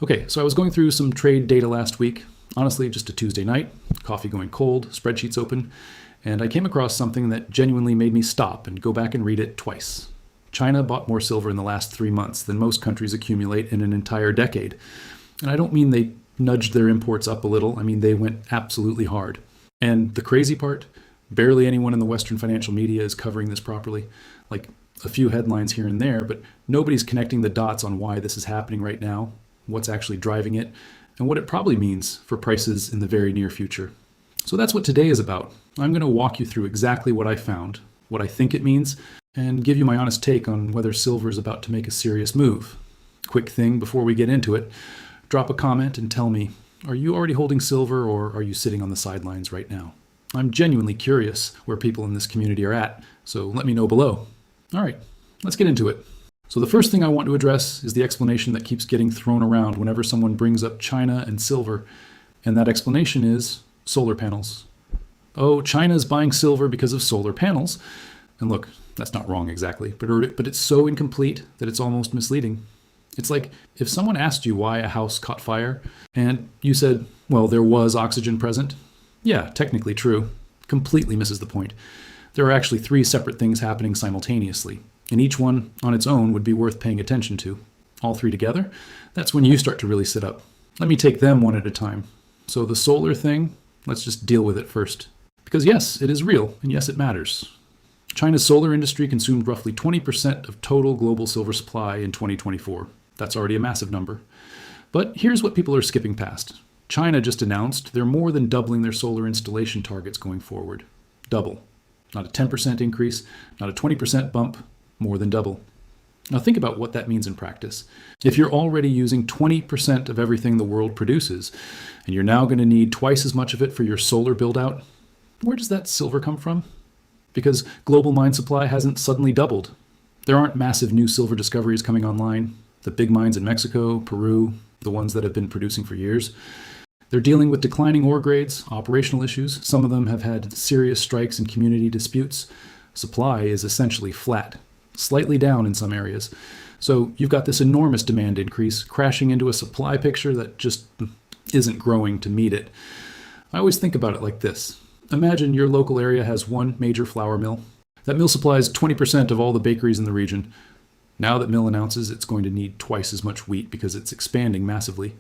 Okay, so I was going through some trade data last week. Honestly, just a Tuesday night, coffee going cold, spreadsheets open, and I came across something that genuinely made me stop and go back and read it twice. China bought more silver in the last 3 months than most countries accumulate in an entire decade. And I don't mean they nudged their imports up a little, I mean they went absolutely hard. And the crazy part, barely anyone in the Western financial media is covering this properly. Like a few headlines here and there, but nobody's connecting the dots on why this is happening right now, what's actually driving it, and what it probably means for prices in the very near future. So that's what today is about. I'm going to walk you through exactly what I found, what I think it means, and give you my honest take on whether silver is about to make a serious move. Quick thing before we get into it, drop a comment and tell me, are you already holding silver or are you sitting on the sidelines right now? I'm genuinely curious where people in this community are at, so let me know below. All right, let's get into it. So the first thing I want to address is the explanation that keeps getting thrown around whenever someone brings up China and silver, and that explanation is solar panels. Oh, China's buying silver because of solar panels. And look, that's not wrong exactly, but it's so incomplete that it's almost misleading. It's like if someone asked you why a house caught fire, and you said, well, there was oxygen present. Yeah, technically true. Completely misses the point. There are actually 3 separate things happening simultaneously, and each one on its own would be worth paying attention to. All 3 together, that's when you start to really sit up. Let me take them one at a time. So the solar thing, let's just deal with it first. Because yes, it is real, and yes, it matters. China's solar industry consumed roughly 20% of total global silver supply in 2024. That's already a massive number. But here's what people are skipping past. China just announced they're more than doubling their solar installation targets going forward. Double. Not a 10% increase, not a 20% bump, more than double. Now think about what that means in practice. If you're already using 20% of everything the world produces, and you're now going to need twice as much of it for your solar build-out, where does that silver come from? Because global mine supply hasn't suddenly doubled. There aren't massive new silver discoveries coming online. The big mines in Mexico, Peru, the ones that have been producing for years. They're dealing with declining ore grades, operational issues. Some of them have had serious strikes and community disputes. Supply is essentially flat, slightly down in some areas. So you've got this enormous demand increase crashing into a supply picture that just isn't growing to meet it. I always think about it like this. Imagine your local area has one major flour mill. That mill supplies 20% of all the bakeries in the region. Now that mill announces it's going to need twice as much wheat because it's expanding massively.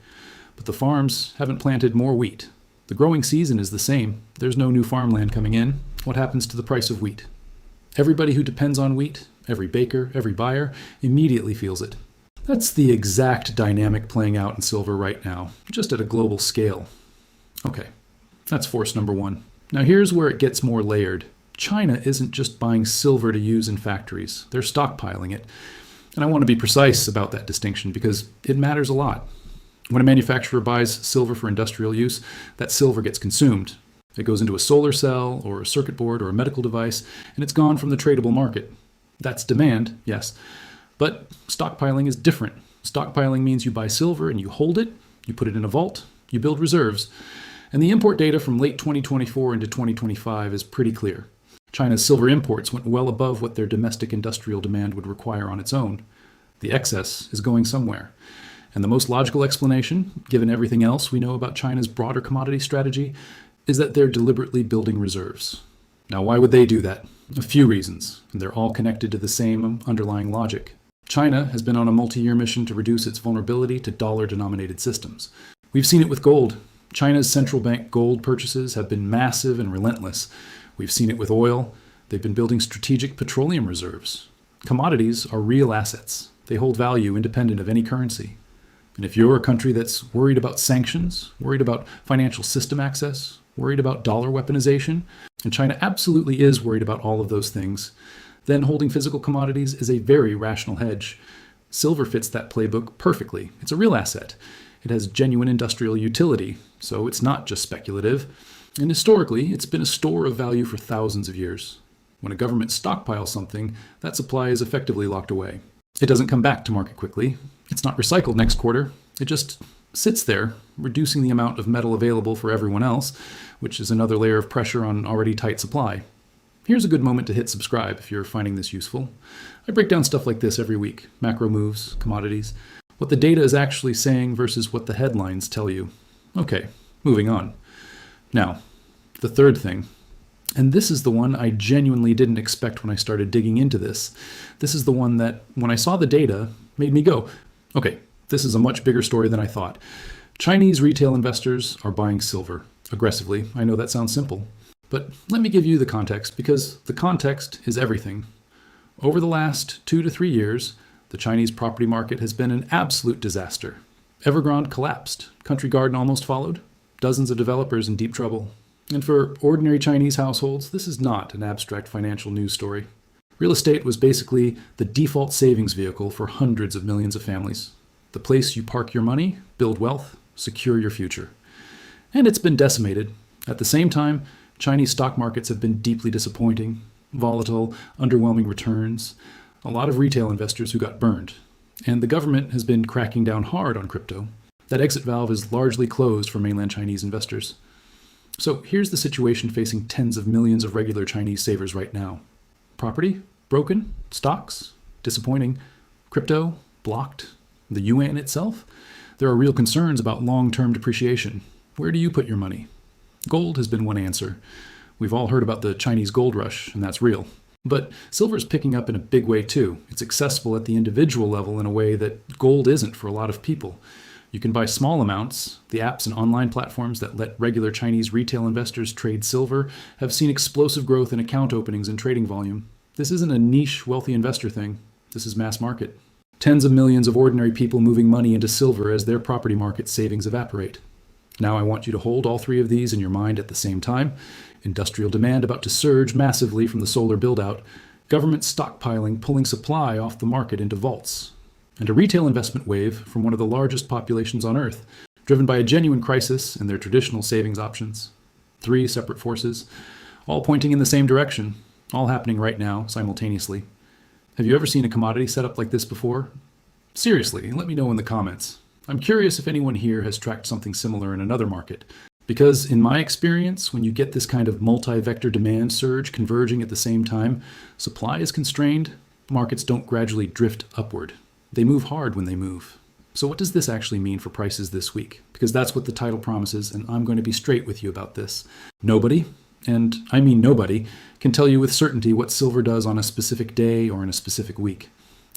But the farms haven't planted more wheat. The growing season is the same. There's no new farmland coming in. What happens to the price of wheat? Everybody who depends on wheat, every baker, every buyer, immediately feels it. That's the exact dynamic playing out in silver right now, just at a global scale. Okay, that's force number 1. Now here's where it gets more layered. China isn't just buying silver to use in factories. They're stockpiling it. And I want to be precise about that distinction because it matters a lot. When a manufacturer buys silver for industrial use, that silver gets consumed. It goes into a solar cell or a circuit board or a medical device, and it's gone from the tradable market. That's demand, yes. But stockpiling is different. Stockpiling means you buy silver and you hold it, you put it in a vault, you build reserves. And the import data from late 2024 into 2025 is pretty clear. China's silver imports went well above what their domestic industrial demand would require on its own. The excess is going somewhere. And the most logical explanation, given everything else we know about China's broader commodity strategy, is that they're deliberately building reserves. Now, why would they do that? A few reasons, and they're all connected to the same underlying logic. China has been on a multi-year mission to reduce its vulnerability to dollar-denominated systems. We've seen it with gold. China's central bank gold purchases have been massive and relentless. We've seen it with oil. They've been building strategic petroleum reserves. Commodities are real assets. They hold value independent of any currency. And if you're a country that's worried about sanctions, worried about financial system access, worried about dollar weaponization, and China absolutely is worried about all of those things, then holding physical commodities is a very rational hedge. Silver fits that playbook perfectly. It's a real asset. It has genuine industrial utility, so it's not just speculative. And historically, it's been a store of value for thousands of years. When a government stockpiles something, that supply is effectively locked away. It doesn't come back to market quickly. It's not recycled next quarter. It just sits there, reducing the amount of metal available for everyone else, which is another layer of pressure on already tight supply. Here's a good moment to hit subscribe if you're finding this useful. I break down stuff like this every week. Macro moves, commodities. what the data is actually saying versus what the headlines tell you. Okay, moving on. Now, the third thing, and this is the one I genuinely didn't expect when I started digging into this. This is the one that, when I saw the data, made me go, okay, this is a much bigger story than I thought. Chinese retail investors are buying silver aggressively. I know that sounds simple, but let me give you the context, because the context is everything. Over the last 2 to 3 years, the Chinese property market has been an absolute disaster. Evergrande collapsed. Country Garden almost followed. Dozens of developers in deep trouble. And for ordinary Chinese households, this is not an abstract financial news story. Real estate was basically the default savings vehicle for hundreds of millions of families. The place you park your money, build wealth, secure your future. And it's been decimated. At the same time, Chinese stock markets have been deeply disappointing, volatile, underwhelming returns, a lot of retail investors who got burned. And the government has been cracking down hard on crypto. That exit valve is largely closed for mainland Chinese investors. So here's the situation facing tens of millions of regular Chinese savers right now. Property, broken. Stocks, disappointing. Crypto, blocked. The yuan itself, there are real concerns about long-term depreciation. Where do you put your money? Gold has been one answer. We've all heard about the Chinese gold rush, and that's real. But silver is picking up in a big way too. It's accessible at the individual level in a way that gold isn't for a lot of people. You can buy small amounts. The apps and online platforms that let regular Chinese retail investors trade silver have seen explosive growth in account openings and trading volume. This isn't a niche wealthy investor thing. This is mass market. Tens of millions of ordinary people moving money into silver as their property market savings evaporate. Now I want you to hold all three of these in your mind at the same time. Industrial demand about to surge massively from the solar build-out. Government stockpiling pulling supply off the market into vaults. And a retail investment wave from one of the largest populations on Earth, driven by a genuine crisis and their traditional savings options. 3 separate forces, all pointing in the same direction, all happening right now, simultaneously. Have you ever seen a commodity setup like this before? Seriously, let me know in the comments. I'm curious if anyone here has tracked something similar in another market. Because in my experience, when you get this kind of multi-vector demand surge converging at the same time, supply is constrained, markets don't gradually drift upward. They move hard when they move. So what does this actually mean for prices this week? Because that's what the title promises, and I'm going to be straight with you about this. Nobody, and I mean nobody, can tell you with certainty what silver does on a specific day or in a specific week.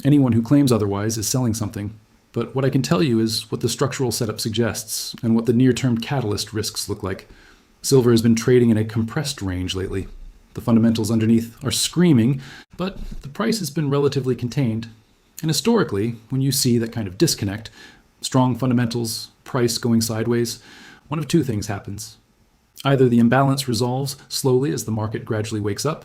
Anyone who claims otherwise is selling something. But what I can tell you is what the structural setup suggests and what the near-term catalyst risks look like. Silver has been trading in a compressed range lately. The fundamentals underneath are screaming, but the price has been relatively contained. And historically, when you see that kind of disconnect, strong fundamentals, price going sideways, one of two things happens. Either the imbalance resolves slowly as the market gradually wakes up,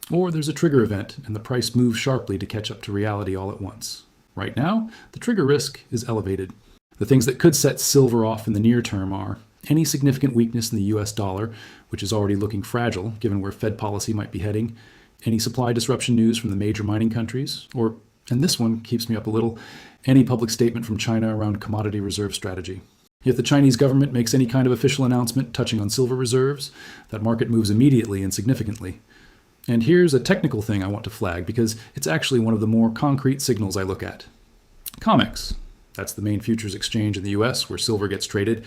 or there's a trigger event and the price moves sharply to catch up to reality all at once. Right now, the trigger risk is elevated. The things that could set silver off in the near term are any significant weakness in the US dollar, which is already looking fragile given where Fed policy might be heading, any supply disruption news from the major mining countries, or, and this one keeps me up a little, any public statement from China around commodity reserve strategy. If the Chinese government makes any kind of official announcement touching on silver reserves, that market moves immediately and significantly. And here's a technical thing I want to flag because it's actually one of the more concrete signals I look at. COMEX, that's the main futures exchange in the US where silver gets traded,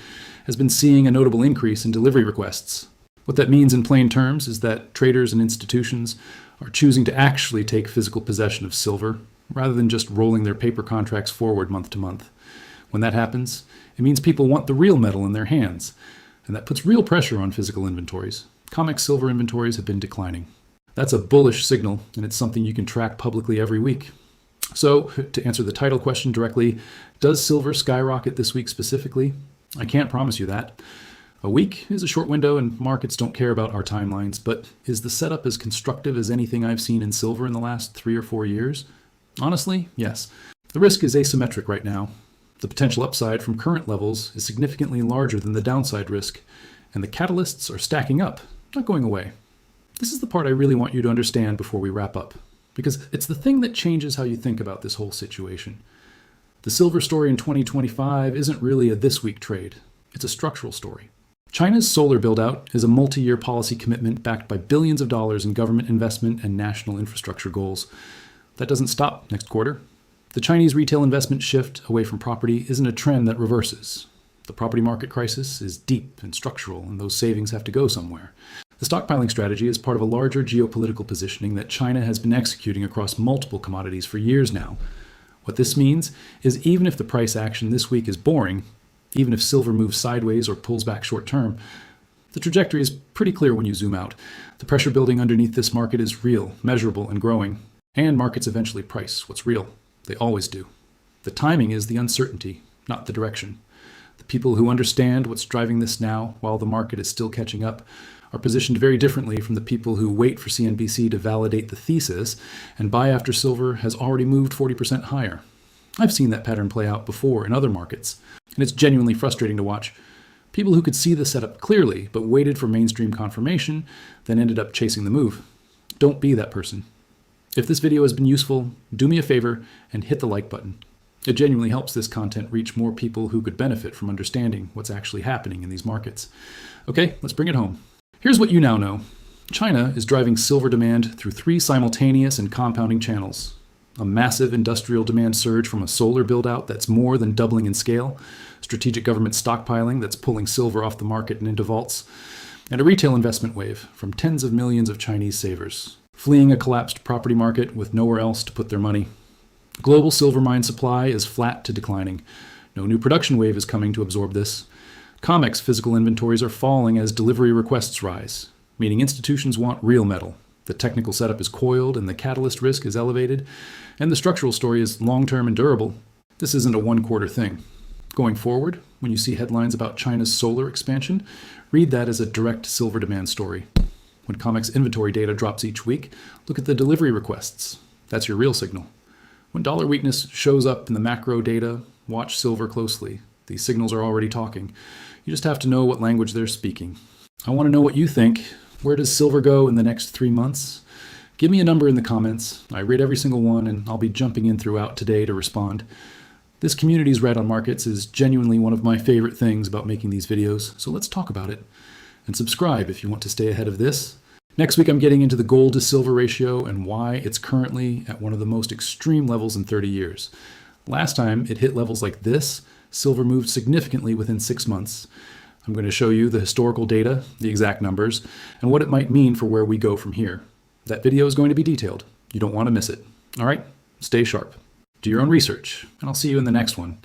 has been seeing a notable increase in delivery requests. What that means in plain terms is that traders and institutions are choosing to actually take physical possession of silver rather than just rolling their paper contracts forward month to month. When that happens, it means people want the real metal in their hands, and that puts real pressure on physical inventories. COMEX silver inventories have been declining. That's a bullish signal, and it's something you can track publicly every week. So, to answer the title question directly, does silver skyrocket this week specifically? I can't promise you that. A week is a short window, and markets don't care about our timelines, but is the setup as constructive as anything I've seen in silver in the last 3 or 4 years? Honestly, yes. The risk is asymmetric right now. The potential upside from current levels is significantly larger than the downside risk, and the catalysts are stacking up, not going away. This is the part I really want you to understand before we wrap up, because it's the thing that changes how you think about this whole situation. The silver story in 2025 isn't really a this-week trade. It's a structural story. China's solar build-out is a multi-year policy commitment backed by billions of dollars in government investment and national infrastructure goals. That doesn't stop next quarter. The Chinese retail investment shift away from property isn't a trend that reverses. The property market crisis is deep and structural, and those savings have to go somewhere. The stockpiling strategy is part of a larger geopolitical positioning that China has been executing across multiple commodities for years now. What this means is even if the price action this week is boring, even if silver moves sideways or pulls back short term, the trajectory is pretty clear when you zoom out. The pressure building underneath this market is real, measurable, and growing. And markets eventually price what's real. They always do. The timing is the uncertainty, not the direction. The people who understand what's driving this now, while the market is still catching up, are positioned very differently from the people who wait for CNBC to validate the thesis and buy after silver has already moved 40% higher. I've seen that pattern play out before in other markets, and it's genuinely frustrating to watch. People who could see the setup clearly but waited for mainstream confirmation, then ended up chasing the move. Don't be that person. If this video has been useful, do me a favor and hit the like button. It genuinely helps this content reach more people who could benefit from understanding what's actually happening in these markets. Okay, let's bring it home. Here's what you now know. China is driving silver demand through 3 simultaneous and compounding channels. A massive industrial demand surge from a solar build-out that's more than doubling in scale, strategic government stockpiling that's pulling silver off the market and into vaults, and a retail investment wave from tens of millions of Chinese savers, fleeing a collapsed property market with nowhere else to put their money. Global silver mine supply is flat to declining. No new production wave is coming to absorb this. COMEX physical inventories are falling as delivery requests rise, meaning institutions want real metal. The technical setup is coiled and the catalyst risk is elevated, and the structural story is long-term and durable. This isn't a one-quarter thing. Going forward, when you see headlines about China's solar expansion, read that as a direct silver demand story. When COMEX inventory data drops each week, look at the delivery requests. That's your real signal. When dollar weakness shows up in the macro data, watch silver closely. These signals are already talking. You just have to know what language they're speaking. I want to know what you think. Where does silver go in the next 3 months? Give me a number in the comments. I read every single one, and I'll be jumping in throughout today to respond. This community's read on markets is genuinely one of my favorite things about making these videos, so let's talk about it. And subscribe if you want to stay ahead of this. Next week, I'm getting into the gold to silver ratio and why it's currently at one of the most extreme levels in 30 years. Last time it hit levels like this, silver moved significantly within 6 months. I'm going to show you the historical data, the exact numbers, and what it might mean for where we go from here. That video is going to be detailed. You don't want to miss it. All right, stay sharp. Do your own research, and I'll see you in the next one.